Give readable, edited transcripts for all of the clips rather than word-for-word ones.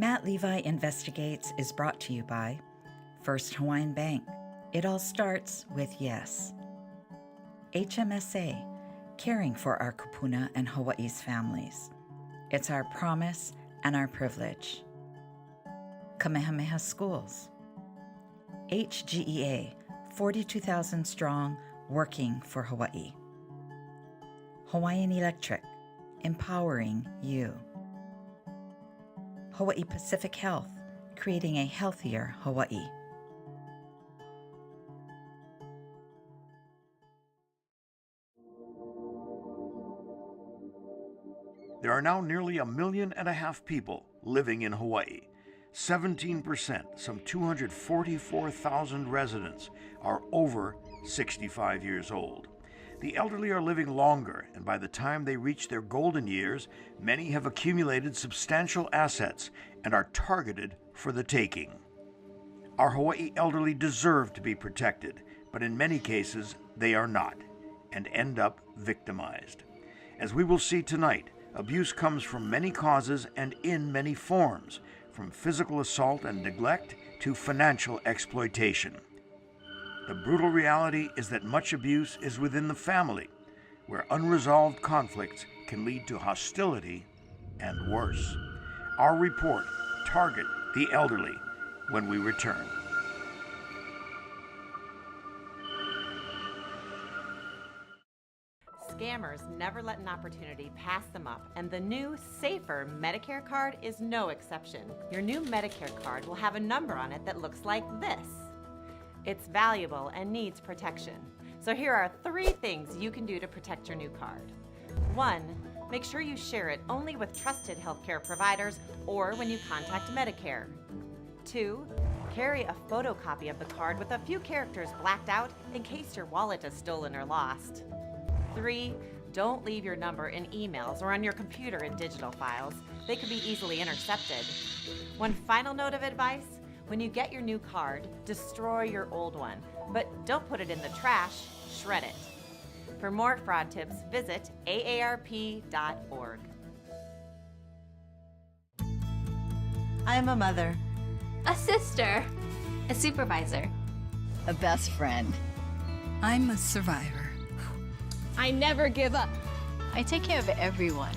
Matt Levi Investigates is brought to you by First Hawaiian Bank. It all starts with yes. HMSA, caring for our kupuna and Hawaii's families. It's our promise and our privilege. Kamehameha Schools. HGEA, 42,000 strong, working for Hawaii. Hawaiian Electric, empowering you. Hawaii Pacific Health, creating a healthier Hawaii. There are now nearly 1.5 million people living in Hawaii. 17%, some 244,000 residents, are over 65 years old. The elderly are living longer, and by the time they reach their golden years, many have accumulated substantial assets and are targeted for the taking. Our Hawaii elderly deserve to be protected, but in many cases they are not, and end up victimized. As we will see tonight, abuse comes from many causes and in many forms, from physical assault and neglect to financial exploitation. The brutal reality is that much abuse is within the family, where unresolved conflicts can lead to hostility and worse. Our report, Target the Elderly, when we return. Scammers never let an opportunity pass them up, and the new, safer Medicare card is no exception. Your new Medicare card will have a number on it that looks like this. It's valuable and needs protection. So here are 3 things you can do to protect your new card. 1, make sure you share it only with trusted healthcare providers or when you contact Medicare. 2, carry a photocopy of the card with a few characters blacked out in case your wallet is stolen or lost. 3, don't leave your number in emails or on your computer in digital files. They could be easily intercepted. One final note of advice: when you get your new card, destroy your old one, but don't put it in the trash, shred it. For more fraud tips, visit aarp.org. I'm a mother, A sister. A supervisor. A best friend. I'm a survivor. I never give up. I take care of everyone,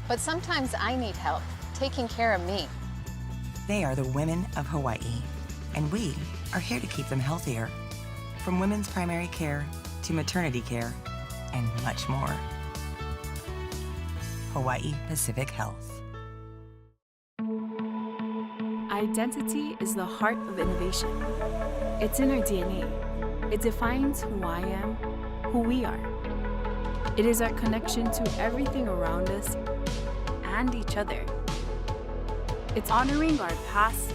but sometimes I need help taking care of me. They are the women of Hawaii, and we are here to keep them healthier. From women's primary care to maternity care and much more. Hawaii Pacific Health. Identity is the heart of innovation. It's in our DNA. It defines who I am, who we are. It is our connection to everything around us and each other. It's honoring our past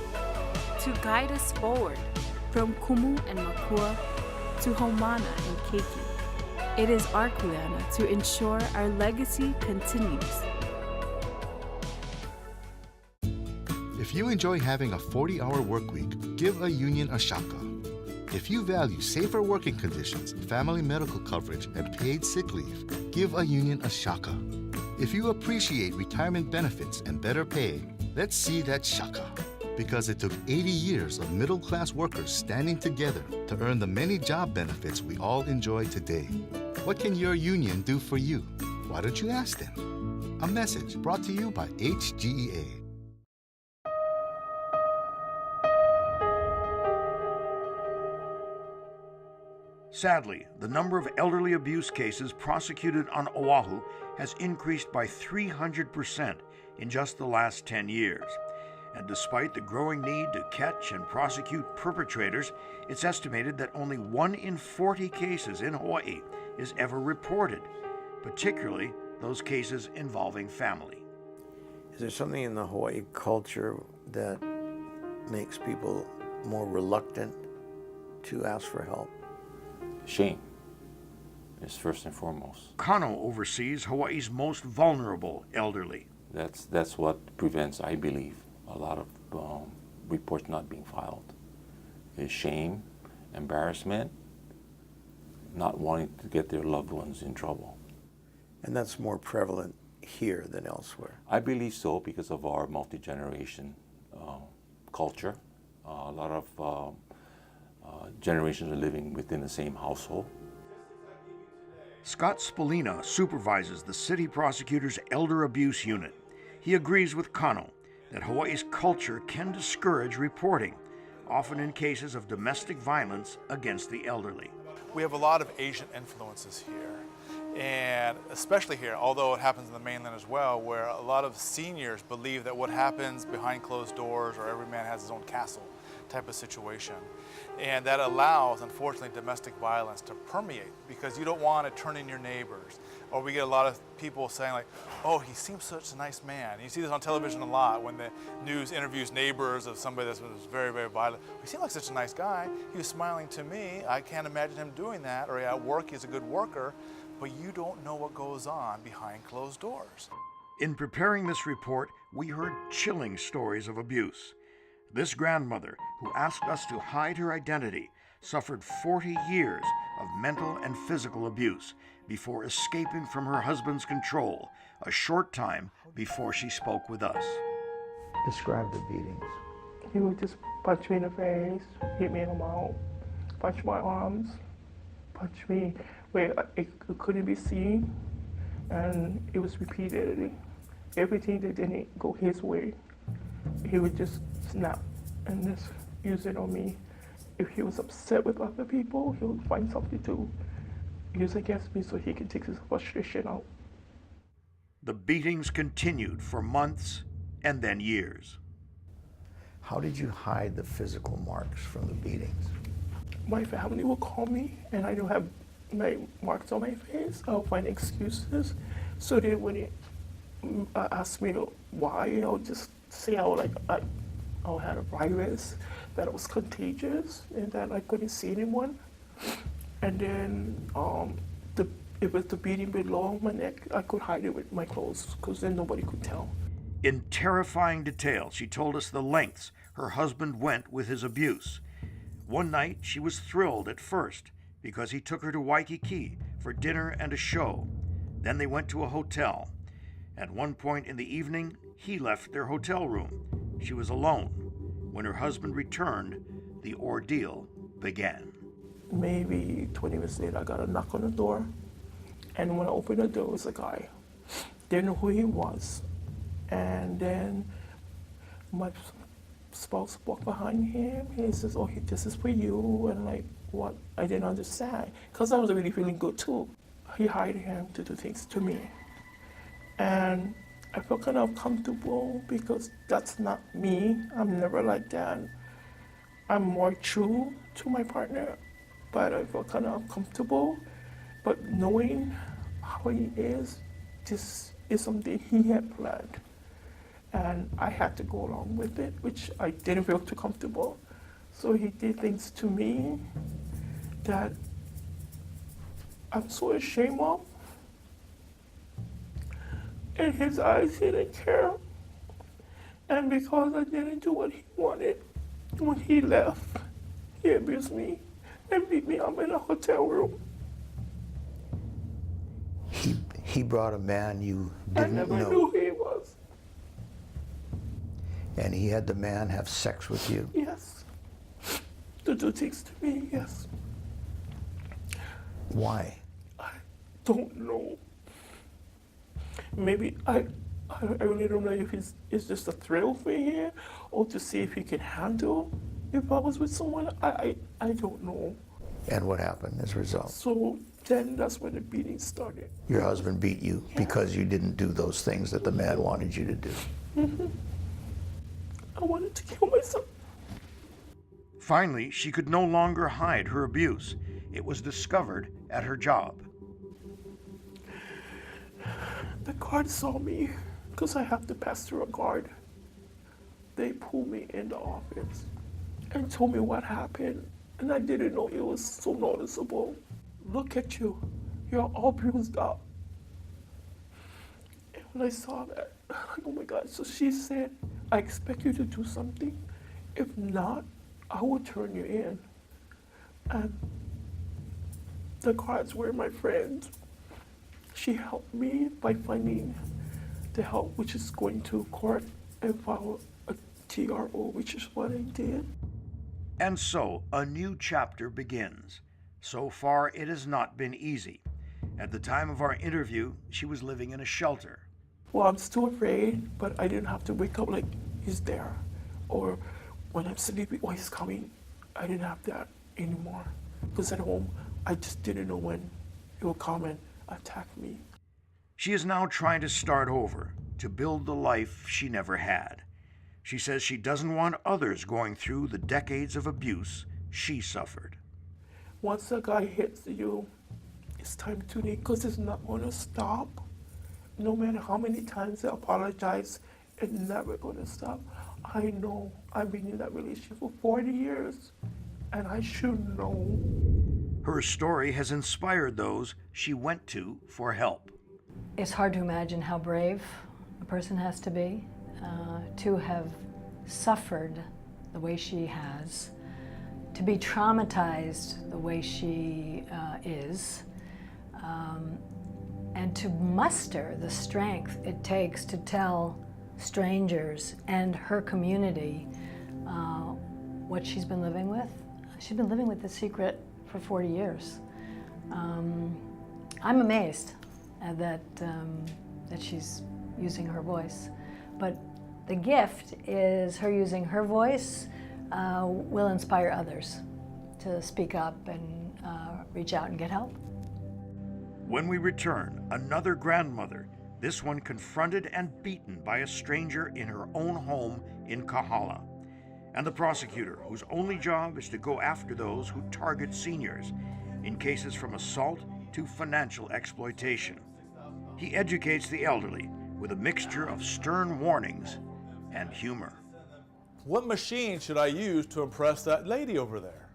to guide us forward, from Kumu and Makua to Homana and Keiki. It is our kuleana to ensure our legacy continues. If you enjoy having a 40-hour work week, give a union a shaka. If you value safer working conditions, family medical coverage, and paid sick leave, give a union a shaka. If you appreciate retirement benefits and better pay, let's see that shaka. Because it took 80 years of middle-class workers standing together to earn the many job benefits we all enjoy today. What can your union do for you? Why don't you ask them? A message brought to you by HGEA. Sadly, the number of elderly abuse cases prosecuted on Oahu has increased by 300% in just the last 10 years. And despite the growing need to catch and prosecute perpetrators, it's estimated that only 1 in 40 cases in Hawaii is ever reported, particularly those cases involving family. Is there something in the Hawaii culture that makes people more reluctant to ask for help? Shame is first and foremost. Kano oversees Hawaii's most vulnerable elderly. That's what prevents, I believe, a lot of reports not being filed. Is shame, embarrassment, not wanting to get their loved ones in trouble. And that's more prevalent here than elsewhere? I believe so, because of our multi-generation culture. A lot of generations are living within the same household. Scott Spolina supervises the city prosecutor's elder abuse unit. He agrees with Kano that Hawaii's culture can discourage reporting, often in cases of domestic violence against the elderly. We have a lot of Asian influences here, and especially here, although it happens in the mainland as well, where a lot of seniors believe that what happens behind closed doors or every man has his own castle type of situation. And that allows, unfortunately, domestic violence to permeate because you don't want to turn in your neighbors. Or we get a lot of people saying like, oh, he seems such a nice man. You see this on television a lot when the news interviews neighbors of somebody that was very, very violent. He seemed like such a nice guy. He was smiling to me. I can't imagine him doing that. Or at work, he's a good worker. But you don't know what goes on behind closed doors. In preparing this report, we heard chilling stories of abuse. This grandmother, who asked us to hide her identity, suffered 40 years of mental and physical abuse before escaping from her husband's control a short time before she spoke with us. Describe the beatings. He would just punch me in the face, hit me in the mouth, punch my arms, punch me where it couldn't be seen, and it was repeatedly. Everything that didn't go his way, he would just snap and just use it on me. If he was upset with other people, he would find something to use against me so he could take his frustration out. The beatings continued for months and then years. How did you hide the physical marks from the beatings? My family will call me and I don't have my marks on my face. I'll find excuses. So they wouldn't ask me why. I'll just say I had a virus, that it was contagious, and that I couldn't see anyone. And then if it's the beating below my neck, I could hide it with my clothes, because then nobody could tell. In terrifying detail, she told us the lengths her husband went with his abuse. One night, she was thrilled at first because he took her to Waikiki for dinner and a show. Then they went to a hotel. At one point in the evening, he left their hotel room. She was alone. When her husband returned, the ordeal began. Maybe 20 minutes later, I got a knock on the door. And when I opened the door, it was a guy. Didn't know who he was. And then my spouse walked behind him. He says, oh, this is for you. And like, what? I didn't understand. Because I was really feeling good too. He hired him to do things to me. And I felt kind of comfortable because that's not me. I'm never like that. I'm more true to my partner, but I felt kind of comfortable. But knowing how he is, this is something he had planned. And I had to go along with it, which I didn't feel too comfortable. So he did things to me that I'm so ashamed of. In his eyes, he didn't care. And because I didn't do what he wanted, when he left, he abused me and beat me up in a hotel room. He brought a man you didn't know. I never knew who he was. And he had the man have sex with you? Yes. To do things to me, yes. Why? I don't know. Maybe I really don't know if it's just a thrill for him or to see if he can handle if I was with someone. I don't know. And what happened as a result? So then that's when the beating started. Your husband beat you because you didn't do those things that the man wanted you to do. Mm-hmm. I wanted to kill myself. Finally, she could no longer hide her abuse. It was discovered at her job. The guard saw me because I have to pass through a guard. They pulled me in the office and told me what happened. And I didn't know it was so noticeable. Look at you. You're all bruised up. And when I saw that, I'm like, oh my God. So she said, I expect you to do something. If not, I will turn you in. And the guards were my friends. She helped me by finding the help, which is going to court and file a TRO, which is what I did. And so, a new chapter begins. So far, it has not been easy. At the time of our interview, she was living in a shelter. Well, I'm still afraid, but I didn't have to wake up like he's there. Or when I'm sleeping, oh, he's coming. I didn't have that anymore. Because at home, I just didn't know when it would come and attack me. She is now trying to start over, to build the life she never had. She says she doesn't want others going through the decades of abuse she suffered. Once a guy hits you, it's time to leave because it's not going to stop. No matter how many times I apologize, it's never going to stop. I know I've been in that relationship for 40 years, and I should know. Her story has inspired those she went to for help. It's hard to imagine how brave a person has to be to have suffered the way she has, to be traumatized the way she is, and to muster the strength it takes to tell strangers and her community what she's been living with. She's been living with the secret for 40 years. I'm amazed that she's using her voice, but the gift is her using her voice will inspire others to speak up and reach out and get help. When we return, another grandmother, this one confronted and beaten by a stranger in her own home in Kahala, and the prosecutor whose only job is to go after those who target seniors in cases from assault to financial exploitation. He educates the elderly with a mixture of stern warnings and humor. What machine should I use to impress that lady over there?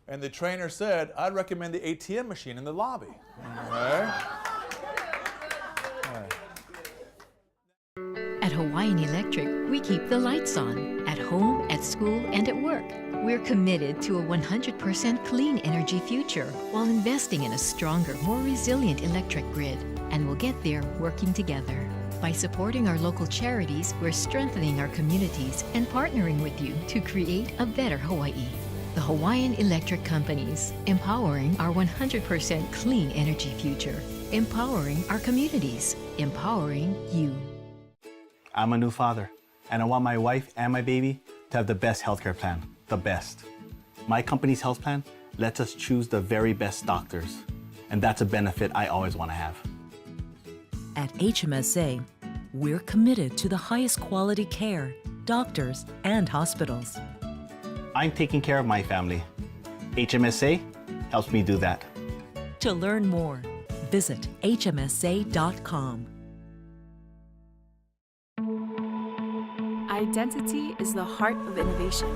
And the trainer said, I'd recommend the ATM machine in the lobby. Okay? At Hawaiian Electric, we keep the lights on, at home, at school, and at work. We're committed to a 100% clean energy future while investing in a stronger, more resilient electric grid. And we'll get there working together. By supporting our local charities, we're strengthening our communities and partnering with you to create a better Hawaii. The Hawaiian Electric Companies, empowering our 100% clean energy future, empowering our communities, empowering you. I'm a new father, and I want my wife and my baby to have the best healthcare plan, the best. My company's health plan lets us choose the very best doctors, and that's a benefit I always want to have. At HMSA, we're committed to the highest quality care, doctors, and hospitals. I'm taking care of my family. HMSA helps me do that. To learn more, visit hmsa.com. Identity is the heart of innovation.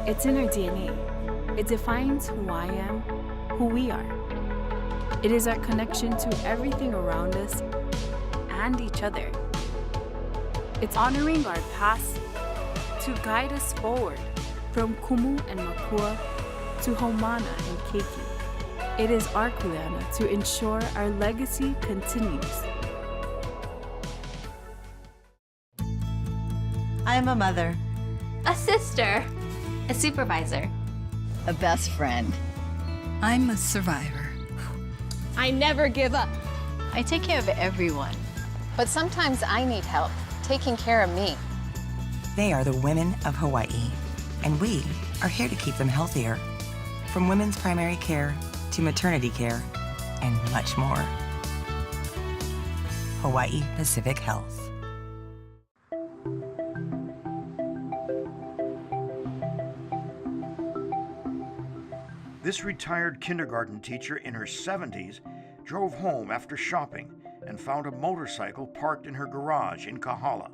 It's in our DNA. It defines who I am, who we are. It is our connection to everything around us and each other. It's honoring our past to guide us forward from Kumu and Makua to Haumana and Keiki. It is our kuleana to ensure our legacy continues. I'm a mother. A sister. A supervisor. A best friend. I'm a survivor. I never give up. I take care of everyone. But sometimes I need help taking care of me. They are the women of Hawaii, and we are here to keep them healthier. From women's primary care to maternity care and much more. Hawaii Pacific Health. This retired kindergarten teacher in her 70s drove home after shopping and found a motorcycle parked in her garage in Kahala.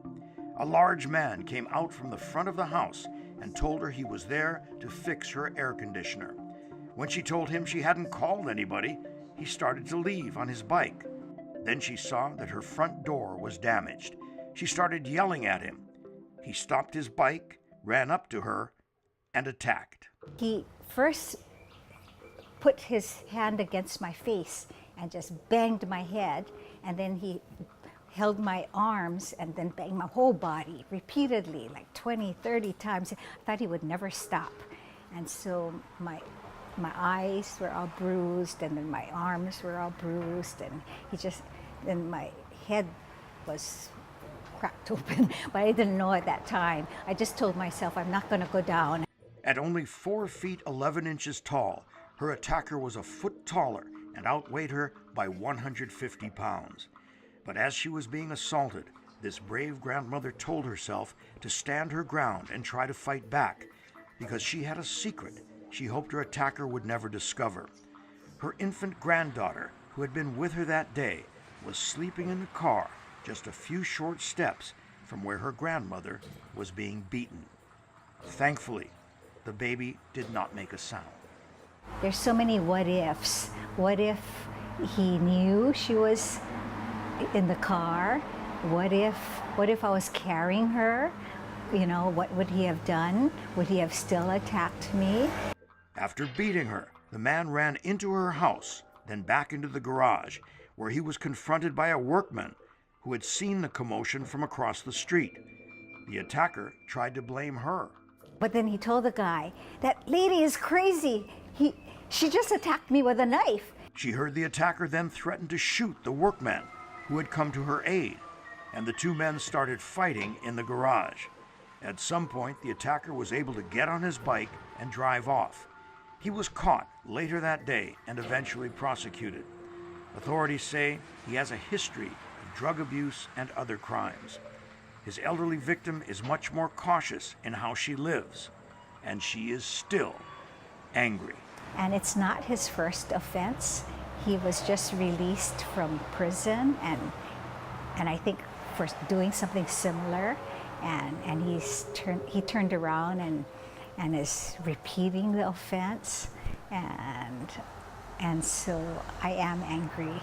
A large man came out from the front of the house and told her he was there to fix her air conditioner. When she told him she hadn't called anybody, he started to leave on his bike. Then she saw that her front door was damaged. She started yelling at him. He stopped his bike, ran up to her, and attacked. He first put his hand against my face and just banged my head, and then he held my arms and then banged my whole body repeatedly, like 20, 30 times. I thought he would never stop. And so my eyes were all bruised, and then my arms were all bruised, and then my head was cracked open, but I didn't know at that time. I just told myself, I'm not gonna go down. At only 4 feet 11 inches tall, her attacker was a foot taller and outweighed her by 150 pounds. But as she was being assaulted, this brave grandmother told herself to stand her ground and try to fight back, because she had a secret she hoped her attacker would never discover. Her infant granddaughter, who had been with her that day, was sleeping in the car just a few short steps from where her grandmother was being beaten. Thankfully, the baby did not make a sound. There's so many what ifs. What if he knew she was in the car? What if I was carrying her? You know, what would he have done? Would he have still attacked me? After beating her, the man ran into her house, then back into the garage, where he was confronted by a workman who had seen the commotion from across the street. The attacker tried to blame her. But then he told the guy, that lady is crazy. She just attacked me with a knife. She heard the attacker then threaten to shoot the workman who had come to her aid, and the two men started fighting in the garage. At some point, the attacker was able to get on his bike and drive off. He was caught later that day and eventually prosecuted. Authorities say he has a history of drug abuse and other crimes. His elderly victim is much more cautious in how she lives, and she is still angry. And it's not his first offense. He was just released from prison, and I think for doing something similar, and he turned around and is repeating the offense, and so I am angry.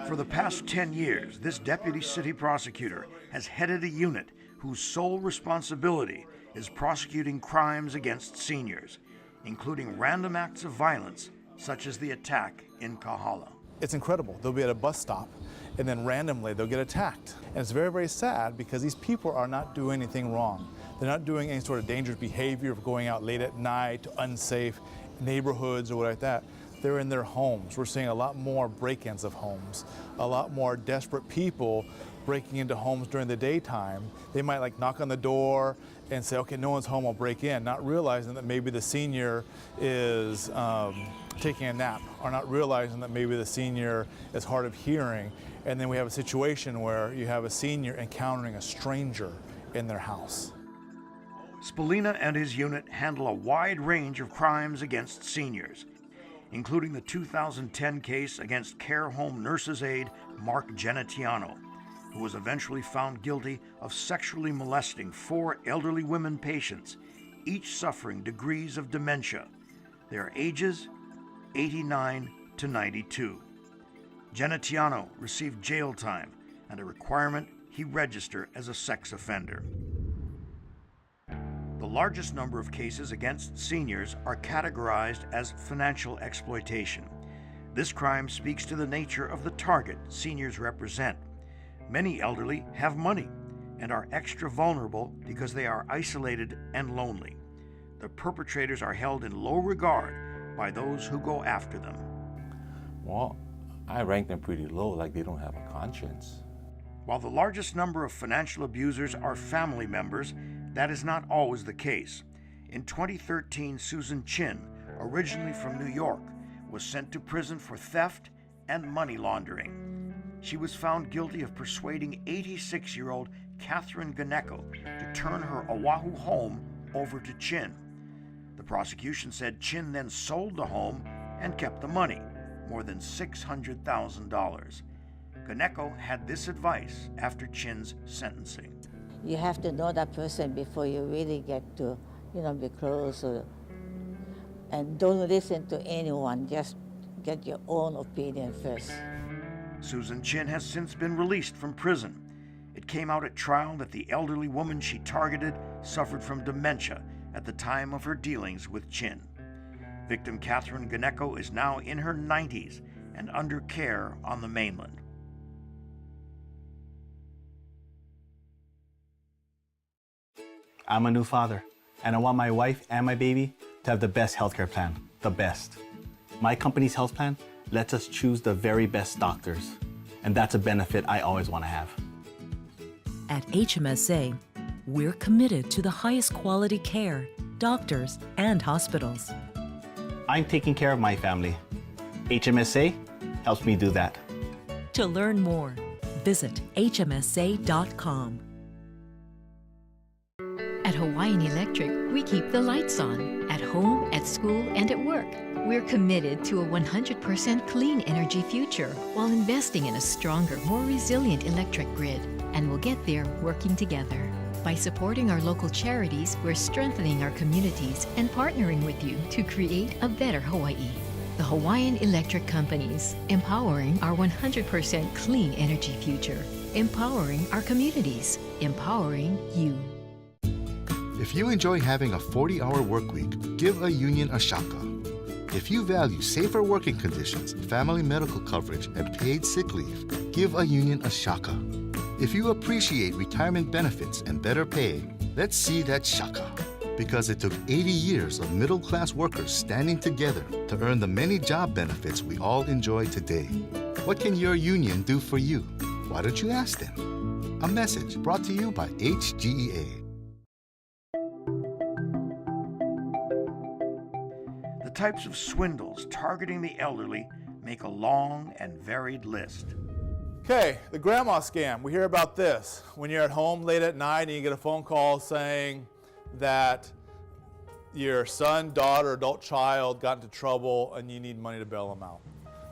For the past 10 years, this deputy city prosecutor has headed a unit whose sole responsibility is prosecuting crimes against seniors, including random acts of violence, such as the attack in Kahala. It's incredible. They'll be at a bus stop, and then randomly they'll get attacked. And it's very, very sad, because these people are not doing anything wrong. They're not doing any sort of dangerous behavior of going out late at night to unsafe neighborhoods or what like that. They're in their homes. We're seeing a lot more break-ins of homes, a lot more desperate people breaking into homes during the daytime. They might like knock on the door and say, okay, no one's home, I'll break in, not realizing that maybe the senior is taking a nap, or not realizing that maybe the senior is hard of hearing. And then we have a situation where you have a senior encountering a stranger in their house. Spallina and his unit handle a wide range of crimes against seniors, including the 2010 case against care home nurse's aide Mark Genetiano, who was eventually found guilty of sexually molesting 4 elderly women patients, each suffering degrees of dementia. Their ages, 89 to 92. Genetiano received jail time and a requirement he register as a sex offender. The largest number of cases against seniors are categorized as financial exploitation. This crime speaks to the nature of the target seniors represent. Many elderly have money and are extra vulnerable because they are isolated and lonely. The perpetrators are held in low regard by those who go after them. Well, I rank them pretty low, like they don't have a conscience. While the largest number of financial abusers are family members, that is not always the case. In 2013, Susan Chin, originally from New York, was sent to prison for theft and money laundering. She was found guilty of persuading 86-year-old Catherine Ganeko to turn her Oahu home over to Chin. The prosecution said Chin then sold the home and kept the money, more than $600,000. Ganeko had this advice after Chin's sentencing. You have to know that person before you really get to, be close. And don't listen to anyone, just get your own opinion first. Susan Chin has since been released from prison. It came out at trial that the elderly woman she targeted suffered from dementia at the time of her dealings with Chin. Victim Catherine Ganeko is now in her 90s and under care on the mainland. I'm a new father, and I want my wife and my baby to have the best healthcare plan, the best. My company's health plan lets us choose the very best doctors, and that's a benefit I always want to have. At HMSA, we're committed to the highest quality care, doctors, and hospitals. I'm taking care of my family. HMSA helps me do that. To learn more, visit hmsa.com. At Hawaiian Electric, we keep the lights on, at home, at school, and at work. We're committed to a 100% clean energy future while investing in a stronger, more resilient electric grid. And we'll get there working together. By supporting our local charities, we're strengthening our communities and partnering with you to create a better Hawaii. The Hawaiian Electric Companies, empowering our 100% clean energy future, empowering our communities, empowering you. If you enjoy having a 40-hour work week, give a union a shaka. If you value safer working conditions, family medical coverage, and paid sick leave, give a union a shaka. If you appreciate retirement benefits and better pay, let's see that shaka. Because it took 80 years of middle-class workers standing together to earn the many job benefits we all enjoy today. What can your union do for you? Why don't you ask them? A message brought to you by HGEA. The types of swindles targeting the elderly make a long and varied list. Okay, the grandma scam. We hear about this when you're at home late at night and you get a phone call saying that your son, daughter, adult child got into trouble and you need money to bail them out.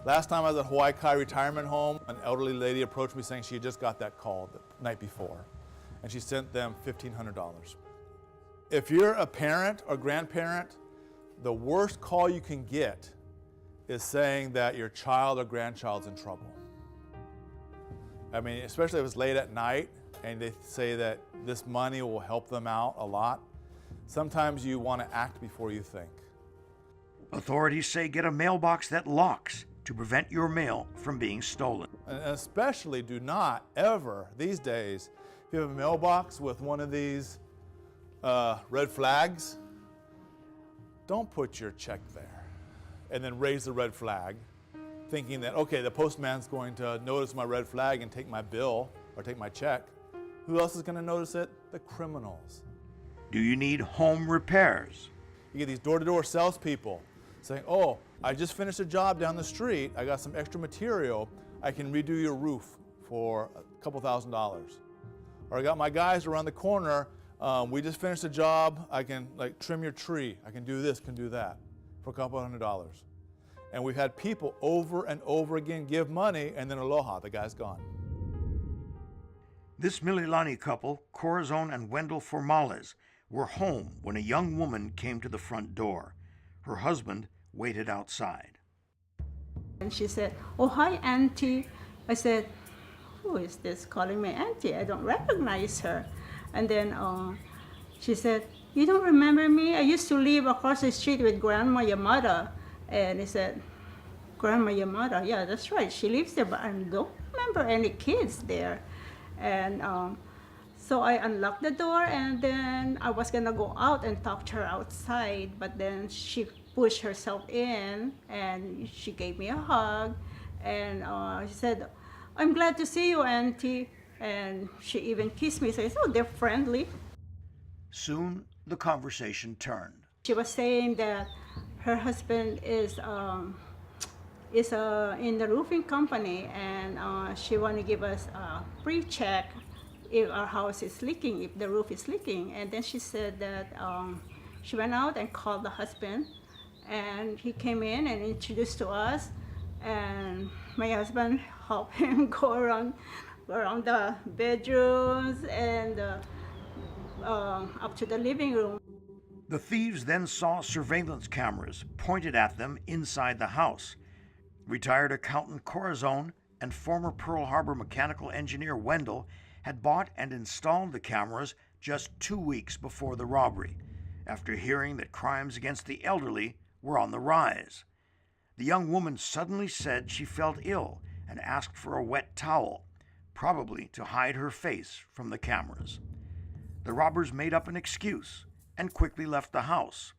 Last time I was at Hawaii Kai Retirement Home, an elderly lady approached me saying she had just got that call the night before, and she sent them $1,500. If you're a parent or grandparent, the worst call you can get is saying that your child or grandchild's in trouble. I mean, especially if it's late at night and they say that this money will help them out a lot. Sometimes you want to act before you think. Authorities say get a mailbox that locks to prevent your mail from being stolen. And especially do not ever, these days, if you have a mailbox with one of these red flags, don't put your check there and then raise the red flag thinking that, okay, the postman's going to notice my red flag and take my bill or take my check. Who else is going to notice it? The criminals. Do you need home repairs? You get these door-to-door salespeople saying, oh, I just finished a job down the street. I got some extra material. I can redo your roof for a couple $1,000s. Or I got my guys around the corner. We just finished a job. I can trim your tree. I can do this, can do that for a couple $100s. And we've had people over and over again give money and then aloha, the guy's gone. This Mililani couple, Corazon and Wendell Formales, were home when a young woman came to the front door. Her husband waited outside. And she said, oh, hi, Auntie. I said, who is this calling me Auntie? I don't recognize her. And then she said, you don't remember me? I used to live across the street with Grandma Yamada. And he said, Grandma Yamada, yeah, that's right. She lives there, but I don't remember any kids there. And so I unlocked the door, and then I was gonna go out and talk to her outside, but then she pushed herself in, and she gave me a hug, and she said, I'm glad to see you, Auntie. And she even kissed me, so I said, oh, they're friendly. Soon, the conversation turned. She was saying that her husband is in the roofing company, and she want to give us a free check if our house is leaking, if the roof is leaking. And then she said that she went out and called the husband, and he came in and introduced to us, and my husband helped him go around the bedrooms and up to the living room. The thieves then saw surveillance cameras pointed at them inside the house. Retired accountant Corazon and former Pearl Harbor mechanical engineer Wendell had bought and installed the cameras just 2 weeks before the robbery, after hearing that crimes against the elderly were on the rise. The young woman suddenly said she felt ill and asked for a wet towel, probably to hide her face from the cameras. The robbers made up an excuse and quickly left the house.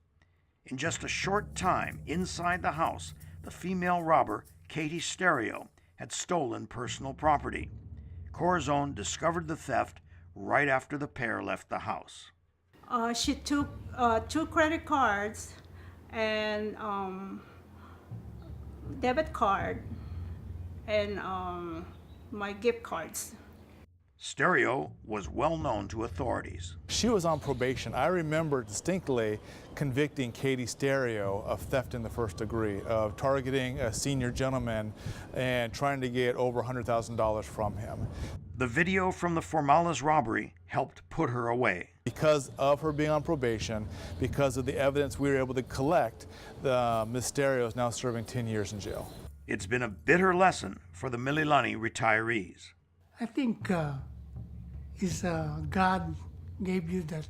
In just a short time inside the house, the female robber, Katie Stereo, had stolen personal property. Corazon discovered the theft right after the pair left the house. She took 2 credit cards and debit card and my gift cards. Stereo was well known to authorities. She was on probation. I remember distinctly convicting Katie Stereo of theft in the first degree, of targeting a senior gentleman and trying to get over $100,000 from him. The video from the Formales robbery helped put her away. Because of her being on probation, because of the evidence we were able to collect, Ms. Stereo is now serving 10 years in jail. It's been a bitter lesson for the Mililani retirees. I think God gave you that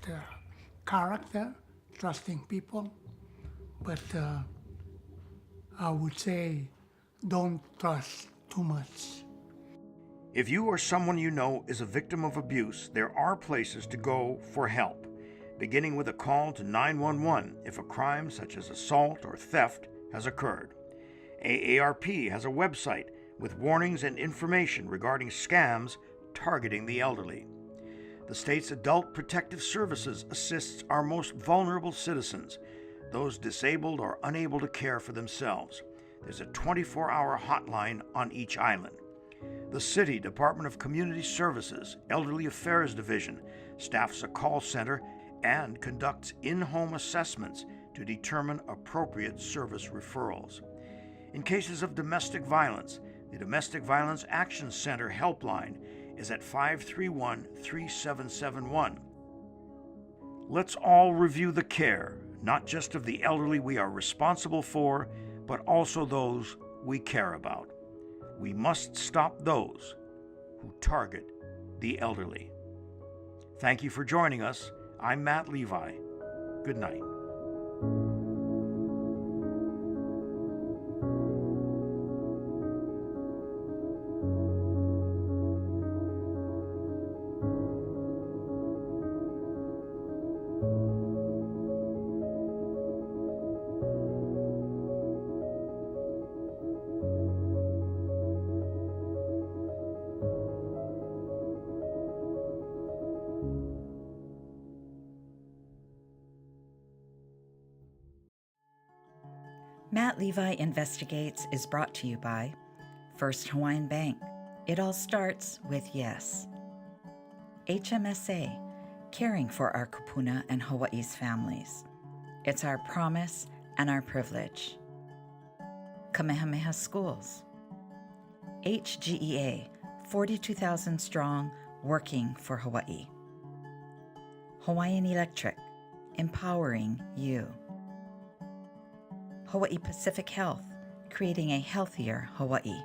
character, trusting people, but I would say don't trust too much. If you or someone you know is a victim of abuse, there are places to go for help, beginning with a call to 911 if a crime such as assault or theft has occurred. AARP has a website with warnings and information regarding scams targeting the elderly. The state's Adult Protective Services assists our most vulnerable citizens, those disabled or unable to care for themselves. There's a 24-hour hotline on each island. The City Department of Community Services Elderly Affairs Division staffs a call center and conducts in-home assessments to determine appropriate service referrals. In cases of domestic violence, the Domestic Violence Action Center helpline is at 531-3771. Let's all review the care, not just of the elderly we are responsible for, but also those we care about. We must stop those who target the elderly. Thank you for joining us. I'm Matt Levi. Good night. Matt Levi Investigates is brought to you by First Hawaiian Bank. It all starts with yes. HMSA, caring for our kupuna and Hawaii's families. It's our promise and our privilege. Kamehameha Schools. HGEA, 42,000 strong, working for Hawaii. Hawaiian Electric, empowering you. Hawaii Pacific Health, creating a healthier Hawaii.